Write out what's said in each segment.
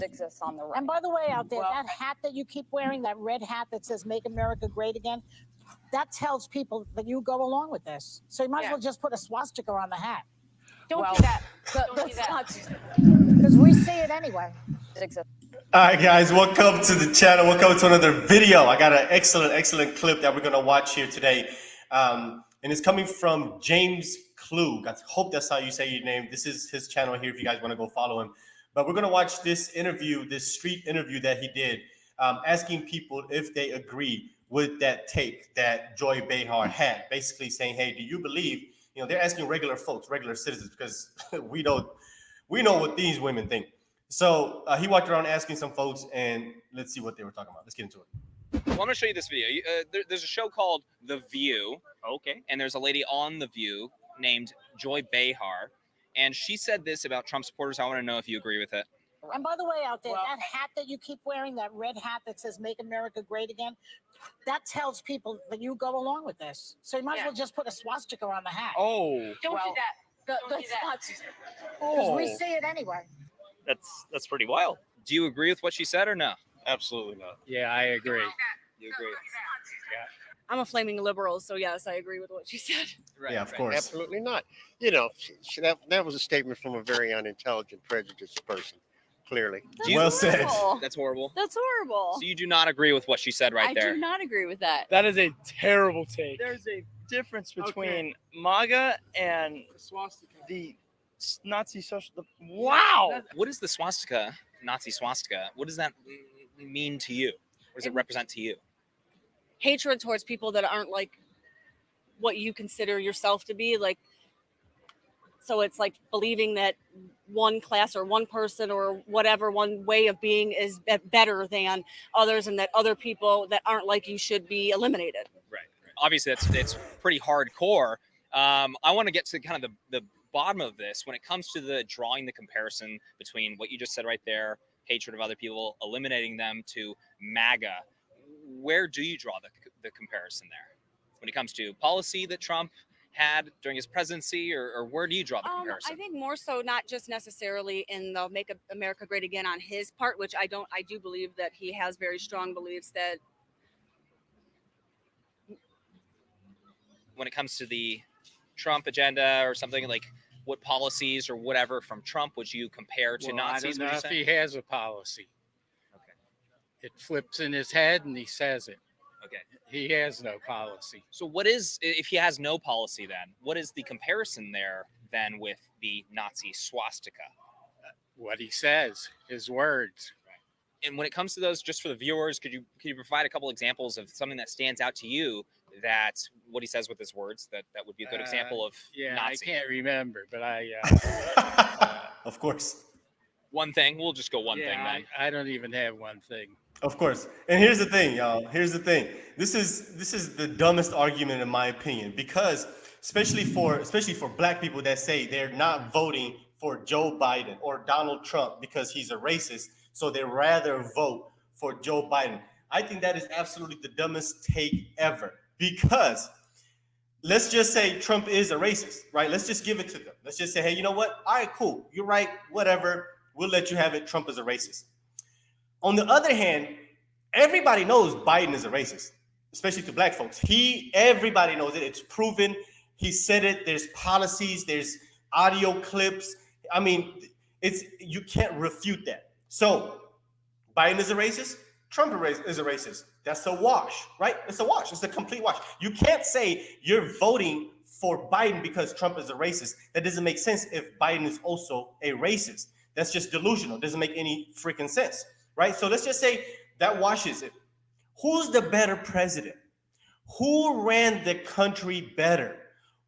exists on the right. And by the way, out there, that hat that you keep wearing, that red hat that says "Make America Great Again," that tells people that you go along with this. So you might as well just put a swastika on the hat. Don't do that. Don't do that. Because we see it anyway. It exists. All right, guys, welcome to the channel. Welcome to another video. I got an excellent clip that we're going to watch here today. And it's coming from James Klug. I hope that's how you say your name. This is his channel here if you guys want to go follow him. But we're going to watch this interview, this street interview that he did, asking people if they agree with that take that Joy Behar had, basically saying, hey, do you believe, they're asking regular folks, regular citizens, because we know what these women think. So he walked around asking some folks, and let's see what they were talking about. Let's get into it. Well, I'm going to show you this video. There's a show called The View. Okay. And there's a lady on The View named Joy Behar. And she said this about Trump supporters. I want to know if you agree with it. And by the way, out there, that hat that you keep wearing, that red hat that says "Make America Great Again," that tells people that you go along with this. So you might as well just put a swastika on the hat. Oh. Don't do that. Don't do that. Because we see it anyway. That's pretty wild. Do you agree with what she said or no? Absolutely not. Yeah, I agree. You agree? I'm a flaming liberal, so yes, I agree with what she said. Right, yeah, of course. Absolutely not. That was a statement from a very unintelligent, prejudiced person, clearly. Well said. That's horrible. That's horrible. So you do not agree with what she said right there? I do not agree with that. That is a terrible take. There's a difference between MAGA and the Nazi social. Wow. What is the swastika, Nazi swastika? What does that mean to you? What does it represent to you? Hatred towards people that aren't like what you consider yourself to be. Like, so it's like believing that one class or one person or whatever, one way of being is better than others, and that other people that aren't like you should be eliminated. Right. Obviously, it's pretty hardcore. I want to get to kind of the bottom of this when it comes to drawing the comparison between what you just said right there, hatred of other people, eliminating them, to MAGA. Where do you draw the comparison there when it comes to policy that Trump had during his presidency, or where do you draw the comparison? I think more so not just necessarily in the Make America Great Again on his part, which I do believe that he has very strong beliefs that when it comes to the Trump agenda or something, like what policies or whatever from Trump would you compare to Nazis? I don't know if he has a policy. Okay. It flips in his head and he says it. Okay. He has no policy. So what is, if he has no policy then, what is the comparison there then with the Nazi swastika? What he says, his words. Right. And when it comes to those, just for the viewers, could you provide a couple examples of something that stands out to you, that what he says with his words, that would be a good example of Nazi? I can't remember, but Of course. One thing. We'll just go one thing then. I don't even have one thing. Of course. And here's the thing, y'all. Here's the thing. This is the dumbest argument in my opinion, because especially for black people that say they're not voting for Joe Biden or Donald Trump because he's a racist, so they rather vote for Joe Biden. I think that is absolutely the dumbest take ever, because let's just say Trump is a racist, right? Let's just give it to them. Let's just say, hey, you know what? All right, cool. You're right. Whatever. We'll let you have it. Trump is a racist. On the other hand, everybody knows Biden is a racist, especially to black folks. Everybody knows it. It's proven. He said it. There's policies. There's audio clips. I mean, you can't refute that. So Biden is a racist. Trump is a racist. That's a wash, right? It's a wash. It's a complete wash. You can't say you're voting for Biden because Trump is a racist. That doesn't make sense if Biden is also a racist. That's just delusional. Doesn't make any freaking sense, right? So let's just say that washes it. Who's the better president? Who ran the country better?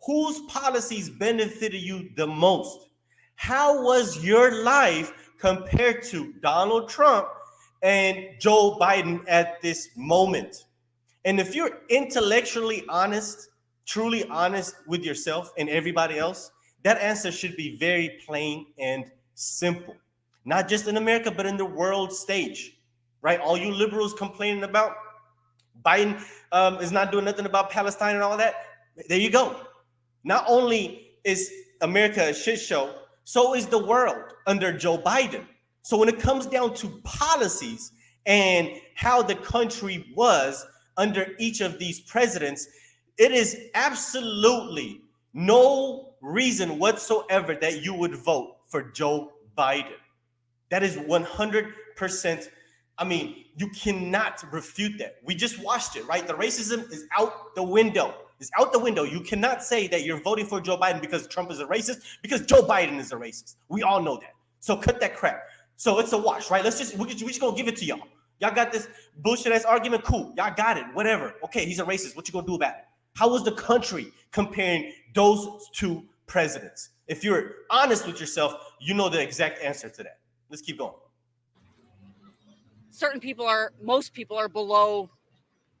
Whose policies benefited you the most? How was your life compared to Donald Trump and Joe Biden at this moment? And if you're intellectually honest, truly honest with yourself and everybody else, that answer should be very plain and simple. Not just in America, but in the world stage, right? All you liberals complaining about Biden is not doing nothing about Palestine and all that. There you go. Not only is America a shit show, so is the world under Joe Biden. So when it comes down to policies and how the country was under each of these presidents, it is absolutely no reason whatsoever that you would vote for Joe Biden. That is 100%. I mean, you cannot refute that. We just watched it, right? The racism is out the window. It's out the window. You cannot say that you're voting for Joe Biden because Trump is a racist, because Joe Biden is a racist. We all know that. So cut that crap. So it's a wash, right? We just gonna give it to y'all. Y'all got this bullshit ass argument. Cool. Y'all got it. Whatever. Okay, he's a racist. What you gonna do about it? How was the country comparing those two presidents? If you're honest with yourself, you know the exact answer to that. Let's keep going. Most people are below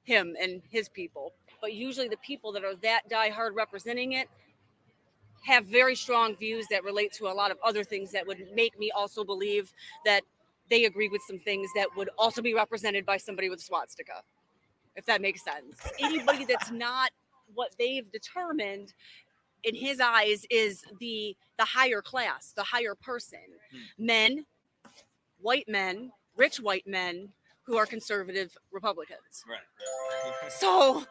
him and his people, but usually the people that are that diehard representing it have very strong views that relate to a lot of other things that would make me also believe that they agree with some things that would also be represented by somebody with a swastika, if that makes sense. Anybody that's not what they've determined in his eyes is the higher class, the higher person. Men, white men, rich white men who are conservative Republicans. Right. So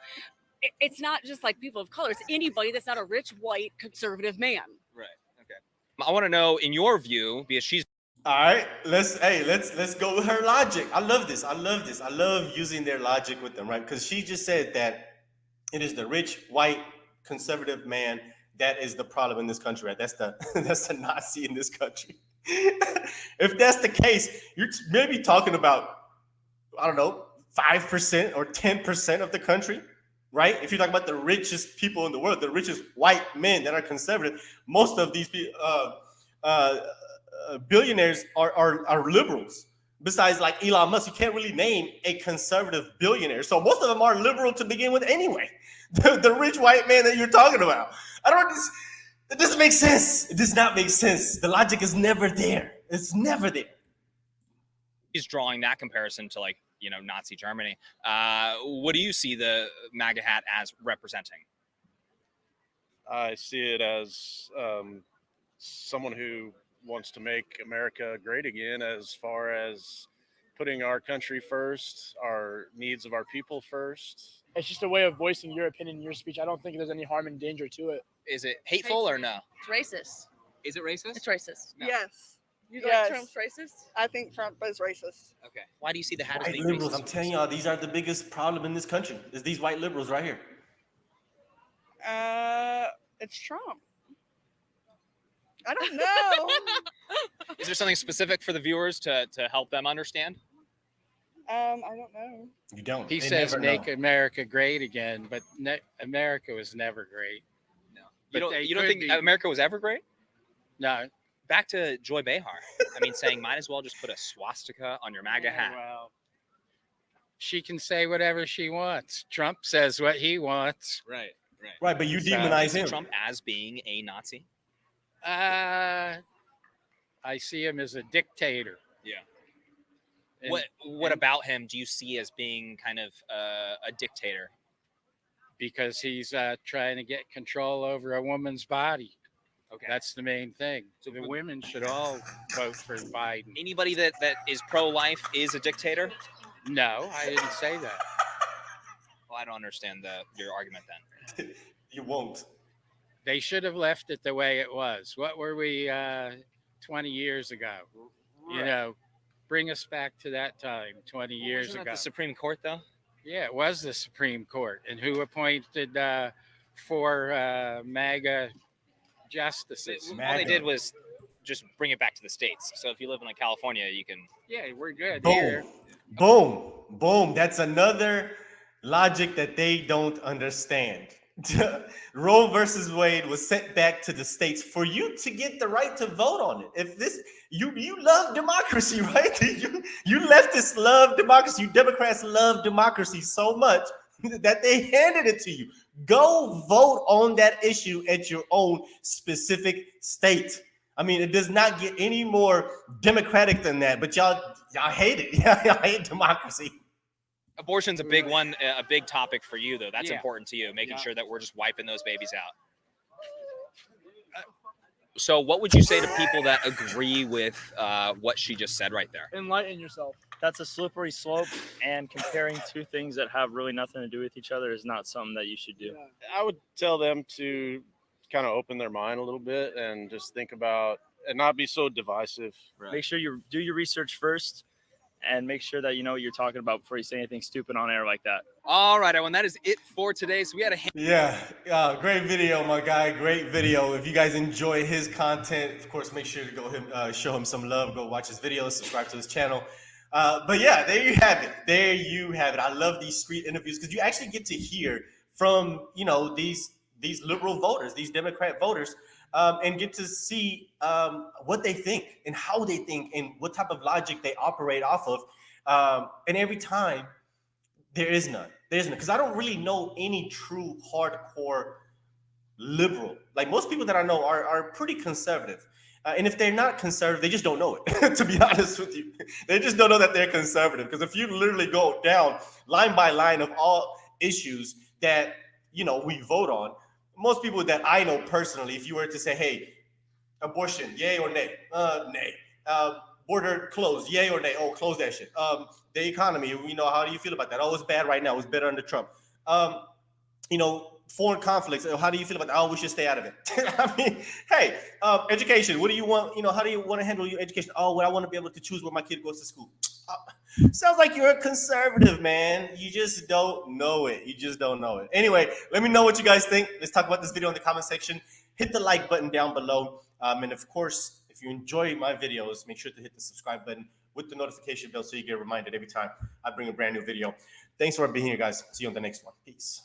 it's not just like people of color. It's anybody that's not a rich white conservative man. Right. Okay. I want to know, in your view, because she's All right, let's go with her logic. I love this. I love using their logic with them, right? Because she just said that it is the rich white conservative man that is the problem in this country, right? That's the Nazi in this country. If that's the case, you're maybe talking about, I don't know, 5% or 10% of the country, right? If you're talking about the richest people in the world, the richest white men that are conservative, most of these billionaires are liberals. Besides, like Elon Musk, you can't really name a conservative billionaire. So most of them are liberal to begin with anyway. The rich white man that you're talking about. It doesn't make sense. It does not make sense. The logic is never there. It's never there. He's drawing that comparison to, like, Nazi Germany. What do you see the MAGA hat as representing? I see it as someone who wants to make America great again, as far as putting our country first, our needs of our people first. It's just a way of voicing your opinion, your speech. I don't think there's any harm and danger to it. Is it hateful or no? It's racist. Is it racist? It's racist. No. Yes. You Yes. think Trump's racist? I think Trump is racist. Okay. Why do you see the hat as White being liberals, racist? I'm telling y'all, these are the biggest problem in this country. Is these white liberals right here. It's Trump. I don't know. Is there something specific for the viewers to help them understand? I don't know. You don't. He They says never make know. America great again, but America was never great. No. But You don't they think could be- America was ever great? No. Back to Joy Behar. I mean, saying might as well just put a swastika on your MAGA hat. Well, she can say whatever she wants. Trump says what he wants. Right. Right, but you So, demonize See him. Trump as being a Nazi? I see him as a dictator. Yeah. And- What about him do you see as being kind of a dictator? Because he's trying to get control over a woman's body. Okay. That's the main thing. So The women should all vote for Biden. Anybody that is pro-life is a dictator? No, I didn't say that. Well, I don't understand your argument then. You won't. They should have left it the way it was. What were we 20 years ago? You know, bring us back to that time 20 years Wasn't that ago. the Supreme Court, though? Yeah, it was the Supreme Court. And who appointed 4 MAGA justices? All they did was just bring it back to the states. So if you live in like California, you can. Yeah, we're good Boom. here. Boom. Boom. That's another logic that they don't understand. Roe versus Wade was sent back to the states for you to get the right to vote on it. If this you love democracy, right? You leftists love democracy. You Democrats love democracy so much that they handed it to you. Go vote on that issue at your own specific state. I mean, it does not get any more democratic than that, but y'all hate it. Y'all hate democracy. Abortion's a big one, a big topic for you, though. That's Yeah. important to you, making Yeah. sure that we're just wiping those babies out. So what would you say to people that agree with what she just said right there? Enlighten yourself. That's a slippery slope, and comparing two things that have really nothing to do with each other is not something that you should do. I would tell them to kind of open their mind a little bit and just think about and not be so divisive. Make sure you do your research first, and make sure that you know what you're talking about before you say anything stupid on air like that. All right, everyone, that is it for today. So we had a Yeah, great video, my guy. Great video. If you guys enjoy his content, of course, make sure to go show him some love. Go watch his videos, subscribe to his channel. But yeah, there you have it. There you have it. I love these street interviews because you actually get to hear from these liberal voters, these Democrat voters, and get to see what they think and how they think and what type of logic they operate off of. And every time, there is none. There's none. Because I don't really know any true hardcore liberal. Like most people that I know are pretty conservative. And if they're not conservative, they just don't know it, to be honest with you. They just don't know that they're conservative. Because if you literally go down line by line of all issues that, we vote on, most people that I know personally, if you were to say, hey, abortion, yay or nay? Nay. Border closed, yay or nay? Oh, close that shit. The economy, how do you feel about that? Oh, it's bad right now. It's better under Trump. Foreign conflicts. How do you feel about that? Oh, we should stay out of it. I mean, hey, education. What do you want? How do you want to handle your education? Oh, well, I want to be able to choose where my kid goes to school. Sounds like you're a conservative, man. You just don't know it. You just don't know it. Anyway, let me know what you guys think. Let's talk about this video in the comment section. Hit the like button down below. And of course, if you enjoy my videos, make sure to hit the subscribe button with the notification bell so you get reminded every time I bring a brand new video. Thanks for being here, guys. See you on the next one. Peace.